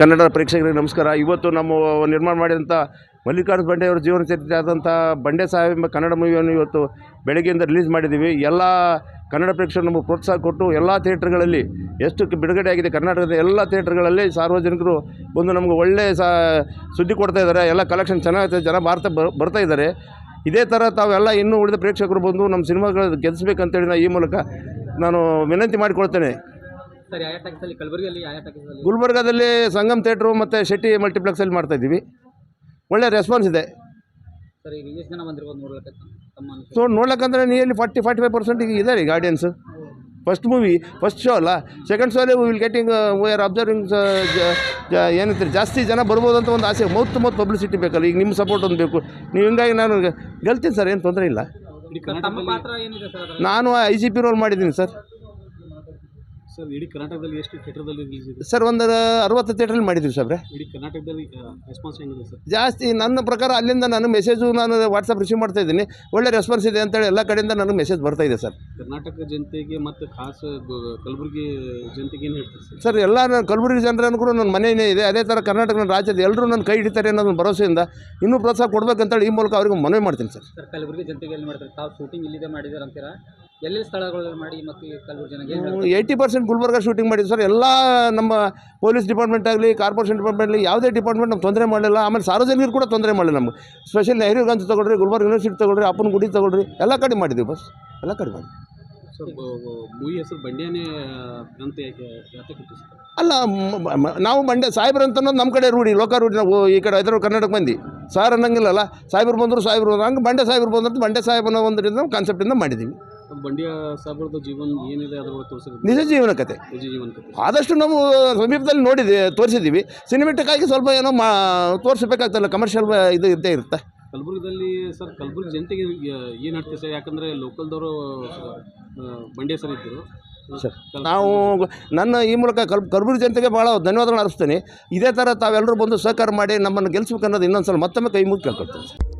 ಕನ್ನಡ ಪ್ರೇಕ್ಷಕರಿಗೆ ನಮಸ್ಕಾರ. ಇವತ್ತು ನಮ್ಮ ನಿರ್ಮಾಣ ಮಾಡಿದಂಥ ಮಲ್ಲಿಕಾರ್ಜುನ ಬಂಡೆಯವರ ಜೀವನ ಚರಿತ್ರೆ ಆದಂಥ ಬಂಡೆ ಸಾಹೇಬ್ ಎಂಬ ಕನ್ನಡ ಮೂವಿಯನ್ನು ಇವತ್ತು ಬೆಳಗ್ಗೆಯಿಂದ ರಿಲೀಸ್ ಮಾಡಿದ್ದೀವಿ. ಎಲ್ಲ ಕನ್ನಡ ಪ್ರೇಕ್ಷಕರು ನಮಗೆ ಪ್ರೋತ್ಸಾಹ ಕೊಟ್ಟು ಎಲ್ಲ ಥಿಯೇಟ್ರ್ಗಳಲ್ಲಿ ಎಷ್ಟು ಬಿಡುಗಡೆ ಆಗಿದೆ ಕರ್ನಾಟಕದ ಎಲ್ಲ ಥಿಯೇಟ್ರ್ಗಳಲ್ಲಿ ಸಾರ್ವಜನಿಕರು ಬಂದು ನಮಗೆ ಒಳ್ಳೆಯ ಸುದ್ದಿ ಕೊಡ್ತಾ ಇದ್ದಾರೆ. ಎಲ್ಲ ಕಲೆಕ್ಷನ್ ಚೆನ್ನಾಗಿದೆ, ಜನ ಬರ್ತಾ ಇದ್ದಾರೆ. ಇದೇ ಥರ ತಾವೆಲ್ಲ ಇನ್ನೂ ಉಳಿದ ಪ್ರೇಕ್ಷಕರು ಬಂದು ನಮ್ಮ ಸಿನಿಮಾಗಳು ಗೆಲ್ಲಿಸ್ಬೇಕಂತೇಳಿ ನಾನು ಈ ಮೂಲಕ ನಾನು ವಿನಂತಿ ಮಾಡಿಕೊಳ್ತೇನೆ. ಗುಲ್ಬರ್ಗಾದಲ್ಲಿ ಸಂಗಮ್ ಥಿಯೇಟ್ರು ಮತ್ತು ಶೆಟ್ಟಿ ಮಲ್ಟಿಪ್ಲೆಕ್ಸಲ್ಲಿ ಮಾಡ್ತಾಯಿದ್ದೀವಿ. ಒಳ್ಳೆ ರೆಸ್ಪಾನ್ಸ್ ಇದೆ. ಸೊ ನೋಡ್ಲಿಕ್ಕಂದ್ರೆ ನಿಯರ್ಲಿ 40-45% ಈಗ ಇದ್ದಾರೆ ಈಗ audience. First movie first show ಅಲ್ಲ, ಸೆಕೆಂಡ್ ಶೋಲ್ಲಿ will getting we are observing ಏನಂತಾರೆ ಜಾಸ್ತಿ ಜನ ಬರ್ಬೋದು ಅಂತ ಒಂದು ಆಸೆ. ಮೌತ್ ಪಬ್ಲಿಸಿಟಿ ಬೇಕಲ್ಲ, ಈಗ ನಿಮ್ಮ ಸಪೋರ್ಟ್ ಒಂದು ಬೇಕು. ನೀವು ಹಿಂಗಾಗಿ ನಾನು ಗೆಲ್ತೀನಿ ಸರ್, ಏನು ತೊಂದರೆ ಇಲ್ಲ. ನಾನು IGP ರೋಲ್ ಮಾಡಿದ್ದೀನಿ ಸರ್. ಇಡೀ ಕರ್ನಾಟಕದಲ್ಲಿ ಎಷ್ಟು ಥಿಯೇಟರ್ದಲ್ಲಿ ರಿಲೀಸ್ ಇದೆ ಸರ್? ಒಂದು 60 ಥಿಯೇಟ್ರಲ್ಲಿ ಮಾಡಿದ್ದೀವಿ ಸರ್. ಇಡೀ ಕರ್ನಾಟಕದಲ್ಲಿ ರೆಸ್ಪಾನ್ಸ್ ಹೆಂಗಿದೆ ಸರ್? ಜಾಸ್ತಿ ನನ್ನ ಪ್ರಕಾರ ಅಲ್ಲಿಂದ ನಾನು ಮೆಸೇಜು ನಾನು ವಾಟ್ಸಪ್ ರಿಸೀವ್ ಮಾಡ್ತಾ ಇದ್ದೀನಿ. ಒಳ್ಳೆ ರೆಸ್ಪಾನ್ಸ್ ಇದೆ ಅಂತೇಳಿ ಎಲ್ಲ ಕಡೆಯಿಂದ ನನಗೆ ಮೆಸೇಜ್ ಬರ್ತಾ ಇದೆ ಸರ್. ಕರ್ನಾಟಕ ಜನತೆಗೆ ಮತ್ತು ಖಾಸ ಕಲಬುರಗಿ ಜನತೆಗೆ ಏನು ಹೇಳ್ತೀವಿ ಸರ್? ಸರ್ ಎಲ್ಲ ನಾನು ಕಲಬುರಗಿ ಜನರನ್ನು ಕೂಡ ನನ್ನ ಮನೆಯೇ ಇದೆ. ಅದೇ ಥರ ಕರ್ನಾಟಕ ರಾಜ್ಯದ ಎಲ್ಲರೂ ನನ್ನ ಕೈ ಹಿಡಿತಾರೆ ಅನ್ನೋದು ಭರವಸೆಯಿಂದ ಇನ್ನೂ ಪ್ರೋತ್ಸಾಹ ಕೊಡಬೇಕಂತೇಳಿ ಈ ಮೂಲಕ ಅವ್ರಿಗೆ ಮನವಿ ಮಾಡ್ತೀನಿ ಸರ್. ಕಲಬುರಗಿ ಜನತೆಗೆ ಏನು ಮಾಡ್ತಾರೆ? ತಾವು ಶೂಟಿಂಗ್ ಇಲ್ಲಿದೆ ಮಾಡಿದ್ದಾರೆ ಅಂತೀರಾ? ಎಲ್ಲಿ ಸ್ಥಳಗಳಲ್ಲಿ ಮಾಡಿ ಮತ್ತು ಕಲಬುರಗಿ ಜನಕ್ಕೆ 80% ಗುಲ್ಬರ್ಗ ಶೂಟಿಂಗ್ ಮಾಡಿದ್ವಿ ಸರ್. ಎಲ್ಲ ನಮ್ಮ ಪೊಲೀಸ್ ಡಿಪಾರ್ಟ್ಮೆಂಟ್ ಆಗಲಿ, ಕಾರ್ಪೊರೇಷನ್ ಡಿಪಾರ್ಟ್ಮೆಂಟ್ಲಿ ಯಾವುದೇ ಡಿಪಾರ್ಟ್ಮೆಂಟ್ ನಮ್ಗೆ ತೊಂದರೆ ಮಾಡಲಿಲ್ಲ. ಆಮೇಲೆ ಸಾರ್ವಜನಿಕರು ಕೂಡ ತೊಂದರೆ ಮಾಡಲಿಲ್ಲ ನಮ್ಗೆ. ಸ್ಪೆಷಲ್ ನೆಹರುಗಂಜ್ ತೊಗೊಳ್ರಿ, ಗುಲ್ಬರ್ಗ ಯೂನಿವರ್ಸಿಟಿ ತೊಗೊಳ್ರಿ, ಅಪ್ಪನ ಗುಡಿ ತೊಗೊಳ್ರಿ, ಎಲ್ಲ ಕಡೆ ಮಾಡಿದ್ದೀವಿ. ಬಸ್ ಎಲ್ಲ ಕಡೆ ಮಾಡಿ. ಸರ್ ಮೂವಿ ಹೆಸರು ಬಂಡ್ಯಾನೇ ಅಂತ ಯಾಕೆ ಕೊಟ್ಟು ಸರ್? ಅಲ್ಲ, ನಾವು ಮಂಡ್ಯ ಸಾಹೇಬ್ರು ಅಂತ ಅನ್ನೋದು ನಮ್ಮ ಕಡೆ ರೂಢಿ, ಲೋಕ ರೂಢಿ. ನಾವು ಈ ಕಡೆ ಹೈದರಾಬಾದ್ ಕರ್ನಾಟಕ ಮಂದಿ ಸಾರ್ ಅನ್ನಂಗಿಲ್ಲಲ್ಲ. ಸಾಹೇಬ್ರು ಬಂದರು, ಸಾಹೇಬ್ರು ಹಂಗೆ ಬಂಡೆ ಸಾಹೇಬ್ರು ಬಂದಂತ ಬಂಡೆ ಸಾಹೇಬ್ ಅನ್ನೋ ಒಂದು ಕಾನ್ಸೆಪ್ಟಿಂದ ಮಾಡಿದ್ದೀವಿ. ಬಂಡ್ಯ ಸಾಹೇಬ್ರದ್ದು ಜೀವನ ಏನಿದೆ ಅದರೊಳಗೆ ತೋರಿಸಿದ್ರು. ನಿಜ ಜೀವನ ಕತೆ. ನಿಜ ಜೀವನ ಕತೆ ಆದಷ್ಟು ನಾವು ಸಮೀಪದಲ್ಲಿ ತೋರಿಸಿದ್ದೀವಿ. ಸಿನಿಮೆಟಿಕ್ಕಾಗಿ ಸ್ವಲ್ಪ ಏನೋ ತೋರಿಸ್ಬೇಕಾಗ್ತಲ್ಲ, ಕಮರ್ಷಿಯಲ್ ಇದು ಇದ್ದೇ ಇರುತ್ತೆ. ಕಲಬುರಗಿದಲ್ಲಿ ಸರ್ ಕಲಬುರಗಿ ಜನತೆಗೆ ಏನು ಹೇಳ್ತೀವಿ ಸರ್? ಯಾಕಂದರೆ ಲೋಕಲ್ದವರು ಬಂಡೆ ಸರ್ ಇದ್ದರು ಸರ್. ನಾವು ನನ್ನ ಈ ಮೂಲಕ ಕಲಬುರಗಿ ಜನತೆಗೆ ಭಾಳ ಧನ್ಯವಾದಗಳು ಅರ್ಪಿಸ್ತೀನಿ. ಇದೇ ಥರ ತಾವೆಲ್ಲರೂ ಬಂದು ಸಹಕಾರ ಮಾಡಿ ನಮ್ಮನ್ನು ಗೆಲ್ಲಿಸ್ಬೇಕು ಅನ್ನೋದು ಇನ್ನೊಂದು ಸಲ ಮತ್ತೊಮ್ಮೆ ಕೈ ಮುಗಿ ಕೇಳ್ಕೊಳ್ತೀನಿ ಸರ್.